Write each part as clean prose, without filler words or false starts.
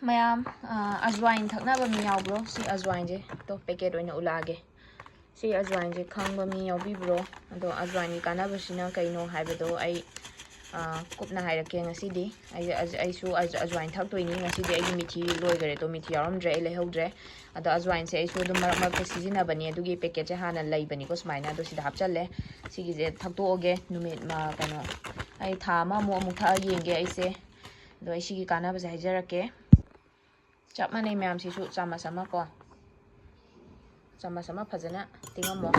mayam Ajwain thaknaba mi yaubro si Ajwain je to packet oina ulage si Ajwain je khangba mi yaubibro ado Ajwain ni kanaba sina kaino haibado ai kupna hairake ngasidi ai su Ajwain thaktoini ngasidi ai mithi loigare to mithi yaramdre ai lehodre ado Ajwain se ai su dum marak marak sizina bani adugi packet je hana laibani ko smaina ado sida hapchalle sigi je thaktoge numit ma kaino ai tha ma mu amu tha yenge ai se do ai sigi kanaba se haijarake chap manai mayam sisu chama sama ko chama sama phajana tingamo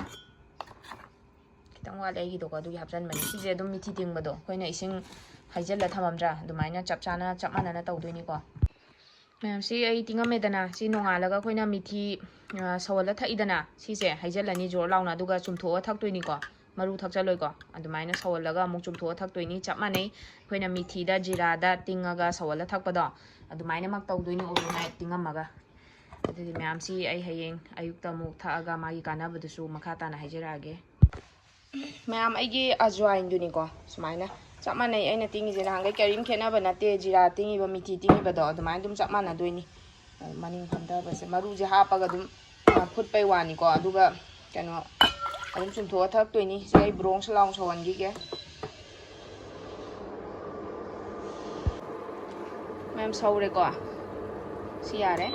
kitang wale gi doka dugi hapjan mani si je dum mithi tingbado koina ising haijalla thamamdra dumaina chap chana chap manana tawdoini ko mayam si ai tingamedana si nongalaga koina mithi sawala thaidana si se haijallani jor launa duga chumtho thaktoini ko maru thakjaloi ko adumaina sawalaga amuk chumtho thaktoini chap manai koina mithi da jira da tingaga sawala thakpado adumaina mak tawdoini overnight tingamaga adudi mayam si ai hayeng ayukta mu thaaga magi kanabadasu makha tana haijaraage mayam aigi Ajwain duni ko sumaina chap manai aina tingi jena hangai karim khenaba nate jira tingi ba mithi tingi ba do adumaina dum chap mana doini maning hamda base maru je hapaga dum phut pai wani ko aduga kano adum chumtho thak toini sei brong salong sawan gi ge mayam saure ko si yare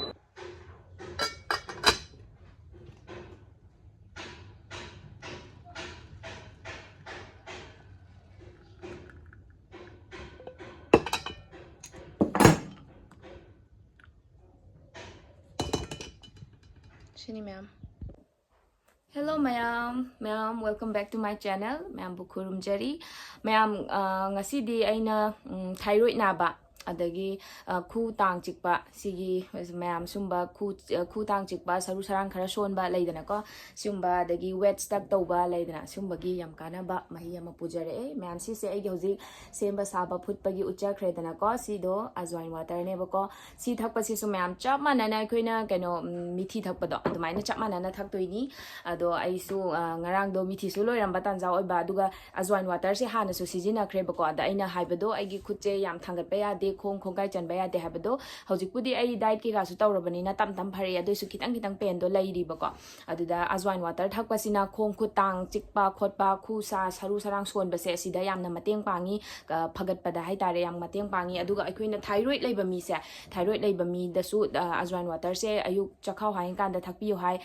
sini mayam. Hello mayam, welcome back to my channel. Mayam bukurum jari. Mayam ngasidi aina thyroid naba adagi khu-tang chikpa sigi mayam sumba khu-tang chikpa saru sarang khara sonba leidana ko sumba adagi wet stuck tawba leidana sumba gi yam kana ba mahi ama pujare mayam si se ai hoji semba saba phutpa gi ucha khredana ko si do Ajwain water ne ba ko si thakpa si su mayam chap manana khoina kaino mithi thakpa do adumaina chap manana thaktoini ado ai su ngarang do mithi su loiram batan jaw oi ba duga Ajwain water se hana su sijina khre ba ko da aina haibado ai gi khutche yam thangat pa ya de khong khong kai chan ba ya de habado hojik pudi ai diet ki ga su tawrabani na tam tam phari adu su kitang kitang pen do lairi ba ko aduda Ajwain water thakpa sina khong khu-tang chikpa khotpa khu sa saru sarang son ba se sida yamna mateng pangi phagat pada hai tare yam mateng pangi aduga aikoina thyroid leiba mi se thyroid leiba mi da su Ajwain water se ayuk chakhau hain kan da thakpi hai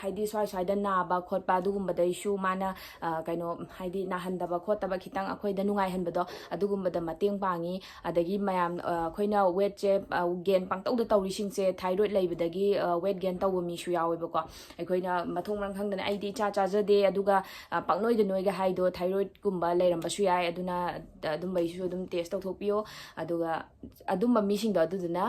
haidi swai swai da na ba khotpa dugum ba dai shu mana kaino haidi na handa ba khotta ba kitang akhoi da nungai han ba do adugum ba da mateng pangi adagi khoina weight je gain pangtau da tawri sing se thyroid leibadagi weight gain taw mi shu yawe ba ko khoina mathong rang khang dana id cha cha jade aduga pangnoi da noiga haido thyroid kumba leiram ba shu yai aduna adum bai shu adum test taw thokpiyo aduga adum ba mi sing da aduna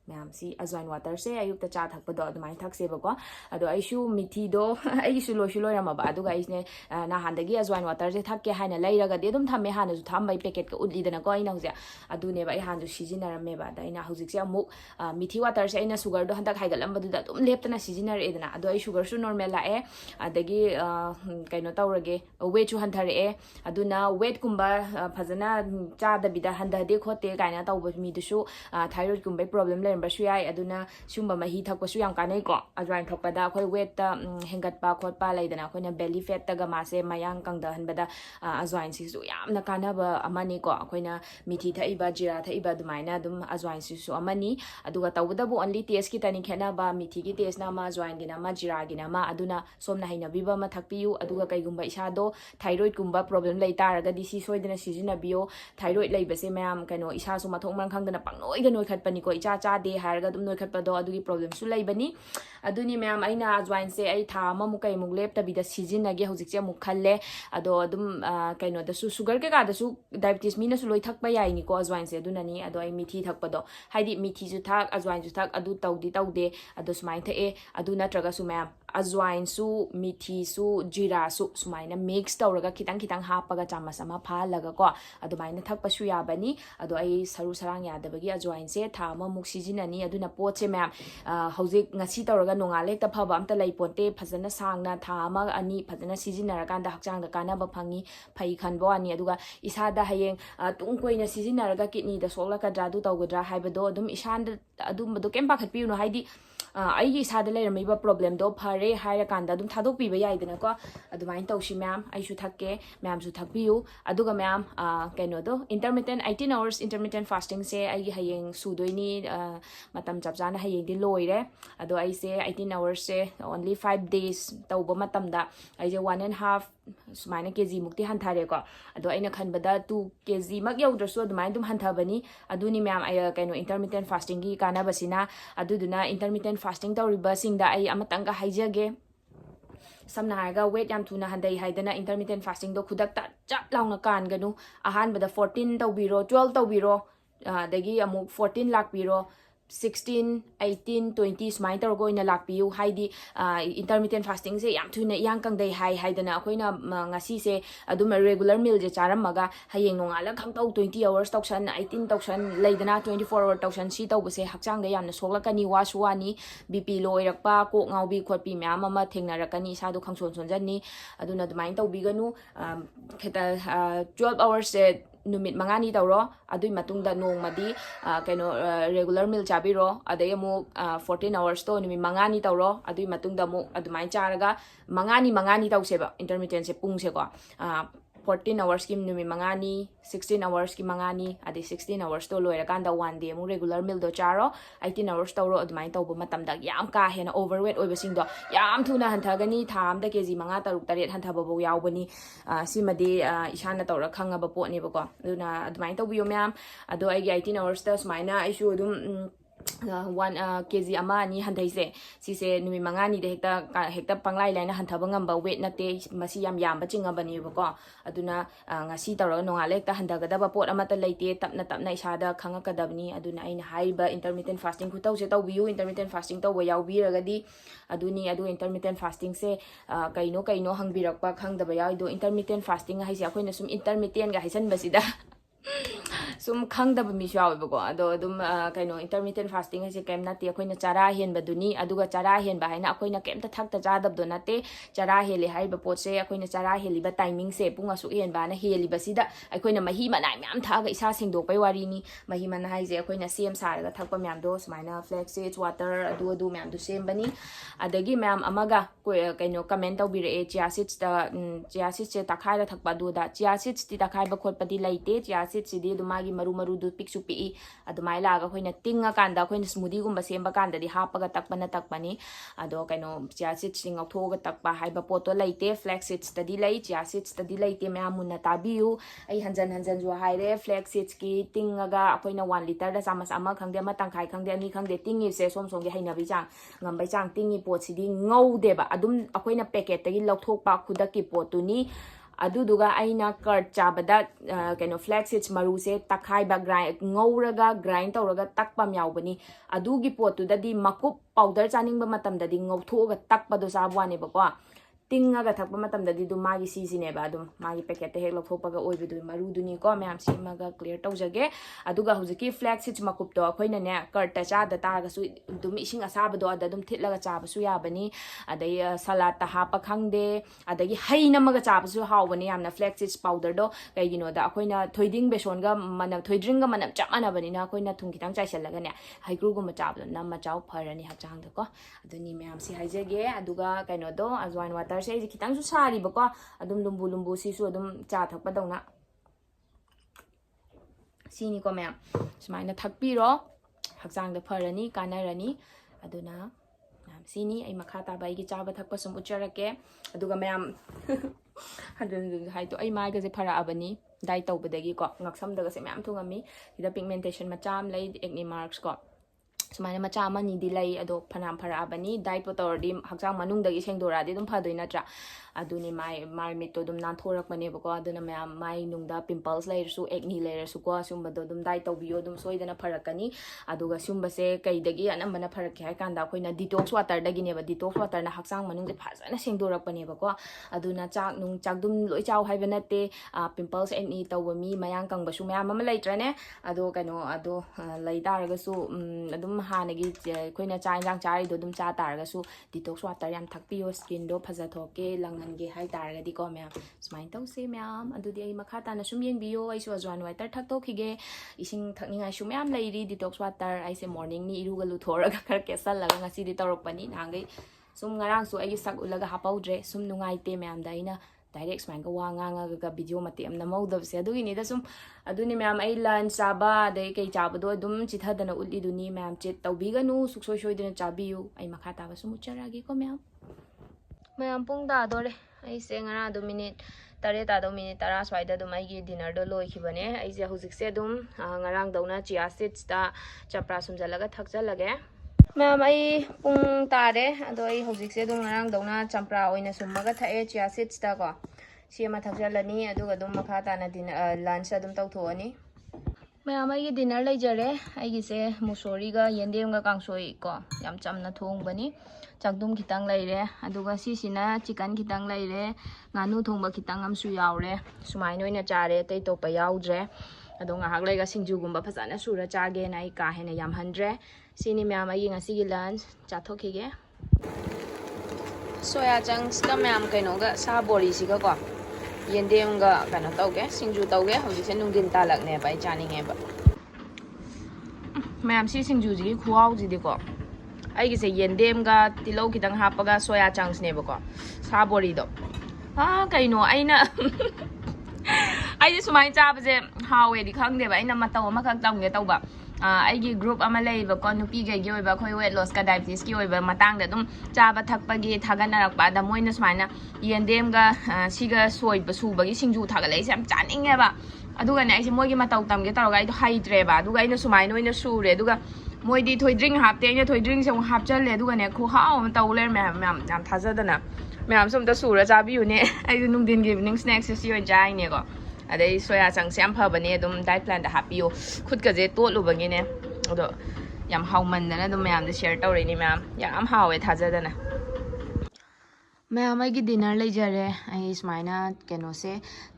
mayam si Ajwain water se ayukta cha thakpa do adumai thakse ba ko ado aishu mithi do aisu lo rama ba aduga isne na handagi Ajwain water se thakke haina leiraga de dum thamme hana ju thambai packet ka udli dana ko aina hoja adune ba ai han ju sijina rame ba da aina hojik se amuk mithi water se aina sugar do handak haigalam ba du da dum leptana sijina re dana ado ai sugar su normal la e adagi kaino tawrage weight chu hanthare e aduna weight kumba phajana cha da bida handa de khote kaina tawba mi du su thyroid kumbai problem le basu yai aduna sumba mahi thakpa su yam kanai ko Ajwain thakpa da khoi weight ta hengat pa khot pa leidana khoina belly fat ta ga ma se mayang kang da hanbada Ajwain si su yamna kana ba amani ko khoina mithi thaiba jira thaiba dumaina dum Ajwain si su amani aduga tawda bu only taste ki tani khena ba mithi ki taste na ma Ajwain gi na ma jira gi na ma aduna somna haina biba ma thakpiyu aduga kai gumba isa do thyroid gumba problem lai taraga di si soidana sijina bio thyroid lai base mayam kano isa su mathong mang khang dana pangnoi ga noi khat pani ko icha cha harga dum noi khatpa do adugi problem su laibani aduni mayam aina Ajwain se ai tha ma mukai muk lep ta bida sijina ge hojik che muk khalle ado adum kaino da su sugar ke ga da su diabetes mina su loi thakpa yai ni ko Ajwain se aduna ni ado ai mithi thakpa do haidi mithi ju thak Ajwain ju thak adu tawdi tawde ado smai the e adu natraga su mayam Ajwain su, mithi su, jira su, sumaina mix tawraga kitang hapaga chamas ama phalaga ko adumaina thakpa su yabani adu ai saru sarang yadabagi Ajwain se tha ama muk sijinani aduna potse ma'am hojik ngasi tawraga nongale ta phaba amta leiponte phajana sangna tha ama ani phajana sijinaraganda hakchang da kanaba phangi phai khanbo ani aduga isada hayeng tungkoina sijinaraga kidney da soklakadra du tawgadra haibado adum isanda adum bado kem pakhatpi no haidi aigi isada leiramiba problem do phare haira kanda adum thadok piba yaidana ko adumain tawsi ma'am aishu thakke ma'am su thakpiu aduga ma'am kaino do intermittent 18 hours intermittent fasting se aigi hayeng sudoini matam chapjana hayeng di loire ado ai se 18 hours se only 5 days tawba matamda aije 1.5 sumaina kg mukti hanthare ko ado aina khanbada 2 kg mak yaudrasu adumain dum hanthabani aduni ma'am ay kaino intermittent fasting gi kana basina aduduna intermittent fasting tawriba singda ai amatanga haijage samna haiga weight yam thuna handai haidana intermittent fasting do khudakta chap launa kan ganu ahan bada 14 tawbiro 12 tawbiro dagi amuk 14 lakbiro 16, 18, 20 smile tawgo ina lakpiu haidi intermittent fasting se yam thuna yang kang dai hai haidana akoina ngasi se aduma regular meal je charamaga hayeng nongala khangtau 20 hours tawsan 18 tawsan leidana 24 hour tawsan si tawbse hakchang da yamna soklakani wasuani bp loirakpa ko ngaubi khotpi myam ama thengnarakani sadu khangson sonjani aduna dumain tawbiganu kheta 12 hours se numit mangani tawro adui matungda nongmadi kaino regular meal chabiro adai amu 14 hours to numit mangani tawro adui matungda mu adumai charaga mangani tawseba intermittent se pungse ko 14 hours ki numit mangani 16 hours ki mangani adi 16 hours to loira kanda 1 day mu regular meal do charo 18 hours tawro adumai tawba matamda yam ka hena overweight oibasing do yam thuna hanthagani tham da kg manga taruk taret hanthaba bo yawbani simadi isana tawra khangaba potni bako aduna adumai tawbiyo myam ado ai 18 hours ta sumaina aishu adum 1 kg ama ni handaise sise numi mangani de hekta panglai laina hanthaba ngamba weight nate masi yam yamba chingabani bako aduna ngasi tawra nongale ta handagada ba pot amata leite tapna isada khangakadabni aduna aina haiba intermittent fasting khu tawse tawbiu intermittent fasting tawba yawbiragadi aduni adu intermittent fasting se kaino hangbirakpa khangdaba yaido intermittent fasting haise akoina sum intermittent ga haisan basida sum khangdaba mi shawe bako ado dum kaino intermittent fasting ase kem nati akoina chara hen baduni aduga chara hen ba haina akoina kem ta thakta jadab do nate chara heli haiba potse akoina chara heli ba timing se punga su hen ba na heli basida akoina mahi manai myam thaga isa singdok pai wari ni mahi mana haise akoina sem saraga thakpa myam do sumaina flax seeds water adu myam du sem bani adagi myam amaga kaino comment tawbire chia seeds se takhaira thakpa do da chia seeds ti takhai ba khot padi laite chia seeds di du magi maru du piksu pi adumai laga khoina tinga kanda khoina smoothie gumba semba kanda di hapaga takpani ado kaino chia seeds sing thoga takpa haiba poto laite flax seeds tadi lai chia seeds tadi laite myam munna tabiu ai hanjan jo haire flax seeds ki tingaga khoina 1 liter da chamas ama khangde ma tangkhai khangde ani khangde tingi se som ge haina bi chang ngambai chang tingi pot sidi ngaude ba adum akoina packet tagi lokthokpa khudaki potuni aduduga aina curd chabada kaino flax seeds maru se takhai ba grind ngauraga grind tawraga takpa myawbani adugi potu dadi makup powder chaning ba matam dadi ngauthoga takpa do sabwane bako tingaga thakpa matam dadi du magi sisine ba dum magi packet te hek lokhopaga oibidu maru duni ko myam simaga clear tawjage aduga hujiki flax seeds makup to khoina ne curd ta cha da taraga su dum ising asaba do da dum thitlaga chaba su yabani adai salad ta hapa khangde adagi haina maga chaba su hawbani yamna flax seeds powder do kaigino da khoina thoiding beson ga manam thoidring ga manam chamana bani na khoina thung kitang chaisalaga ne haikru gum chaba namma chaw pharani hakchang da ko aduni myam si haijage aduga kaino do Ajwain water se kitang su sari bako adum lumbu si su adum cha thakpa dawna sini ko myam sumaina thakpiro hakchang da pharani kanarani aduna myam sini ai makha ta bai gi chaba thakpa sum ucharake aduga myam hadun hai to ai mai ga je phara abani dai tawbadagi ko ngaksam daga se myam thungami ida pigmentation macham lei acne marks ko sumaina macha amani di lai ado phanam pharabani diet po tordi hakjang manungdagi sengdoradi dum phadoi natra aduni mai mit to dum nan thorak mane bako aduna mayam mai nungda pimples lairasu acne lairasu ko sumba do dum diet tawbiyo dum soidana pharakani aduga sumba se kaidagi anambana pharakki hai kanda khoina detox water dagi ne ba detox water na hakjang manungje phajana sengdorak pane bako aduna chak dum loi chaw hai banate pimples acne tawba mi mayang kang basu mayam ama laitrane ado kano ado lai taragasu adum hanagi khoina cha injang chari do dum cha taragasu detox water yam thakpiyo skin do phaja thoke langan ge hai taragadi ko mayam smain taw se mayam adudi ai makha ta na sum yengbiyo ai su Ajwain water thak tokhige ising thakningai su mayam lairi detox water ai se morning ni iruga lu thoraga khar kesal laga ngasi di torokpani nangai sum ngarang su ai sak ulaga hapaudre sum nungai te mayam daina direct smain ka wa nga ga video mate am namodab se adugini da sum aduni mayam ai lunch chaba dai kai chaba do dum chithadana ulli duni mayam chet tawbiganu suksoi soidana chabiyu ai makha ta ba sum ucharagi ko mayam mayam pung da dore ai se ngara do minute tare ta do minute tara swaida do mai gi dinner do loi khibane ai se hujik se dum ngarang dauna chia seeds da chapra sum jalaga thakjalage mayam ai pung tare ado ai hujik se dum ngarang dauna champra oina summaga thae chia seeds da ko sima thakjalani aduga dum makha ta na din lunch adum tawthoani mayam ai gi dinner leijare ai gi se musori ga yendem ga kangsoi ko yam chamna thong bani chakdum kitang laire aduga sisina chicken kitang laire nganu thongba kitang amsu yaure sumai noina chare tai to pa yaudre adonga hak laiga singju gumba phasana sura chage nai ka hena yam handre sini mayam ai ngasi gi lunch chathokige soya chunks ka mayam kaino ga sa bori siga ko yendem ga kana tauge singju tauge hoji se nungdin talak ne bai chani nge ba mayam si singju ji khuaw ji de ko ai gi se yendem ga tilo kitang hapaga soya chunks ne ba ko sa bori do kaino aina ai ji sumai cha ba je hawe di khang de ba aina mataw ma khak tang ge tawba ai gi group ama lei ba ko nupi ge gi oi ba khoi weight loss ka diabetes ki oi ba matang da dum cha ba thak pa gi thagana rak ba da moina sumaina yendem ga siga soi ba su ba gi singju thaga lei se am chaning ge ba aduga ne ai se moi gi mataw tam ge taraga ai do haidre ba aduga ina sumai noina sure aduga moi di thoi drink hapte ina thoi drink se hap chal le aduga ne khu hao ma taw le ma'am yam thajadana ma'am sum da sura cha bi yu ne ai nung din gi evening snacks se oi jai ne ko adai soya chang se am pha bane dum diet plan da happy yo khut ka je to lu bangi ne ado yam hauman na dum ma'am da share taw ni ma'am yam hawe thajadana mayam ai gi dinner leijare ai smaina keno se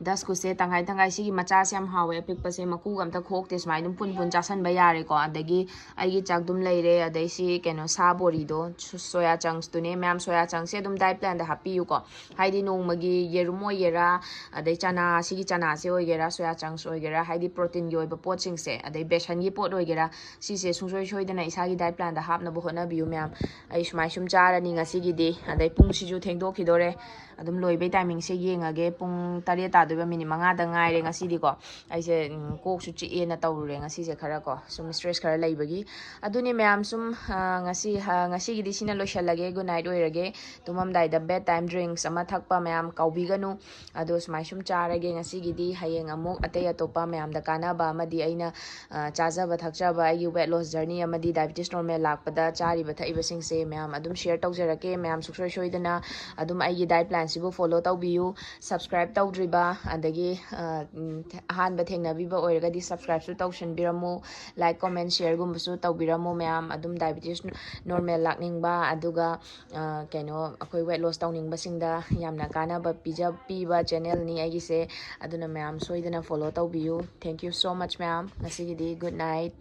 10 ku se tangai si gi macha se am hawe pik pa se maku gam ta khok te smai dum pun chasan ba yare ko adagi ai gi chak dum leire adai si keno sa bori do soya chunks tu ne mayam soya chunks se dum diet plan da happy yu ko haidi nong magi yerum oi yera adai chana si gi chana se oi gera soya chunks oi gera haidi protein gi oi ba pot sing se adai besan gi pot oi gera si se sungsoi soi dana isa gi diet plan da hap na bo hona biu mayam ai smai sum chara ni nga si gi di adai pung si ju theng khidore adum loi be timing se yengage pung tare ta do minute manga da ngai re ngasi di ko ai se kok su chi e na taw re ngasi se khara ko sum stress khara lai bagi aduni mayam sum ngasi gi di sina lo shalage good night oirage tumam dai da bed time drinks ama thakpa mayam kaubi ganu ado smai sum charage ngasi gi di hayeng amuk ate atopa mayam da kana ba amadi aina chaja ba thakcha ba ai weight loss journey amadi diabetes normal lakpada chari ba thai ba sing se mayam adum share tawjarake mayam suksoi soidana adum ai gi diet plan sibu follow tawbiyu subscribe tawdriba adagi ahan ba thengna biba oiraga di subscribe su tawshan biramu like comment share gum su tawbiramu mayam adum diabetes normal lakningba aduga keno akoi weight loss tawningba singda yamna kana ba piba channel ni ai gi se aduna mayam soidana follow tawbiyu thank you so much mayam ngasigi di good night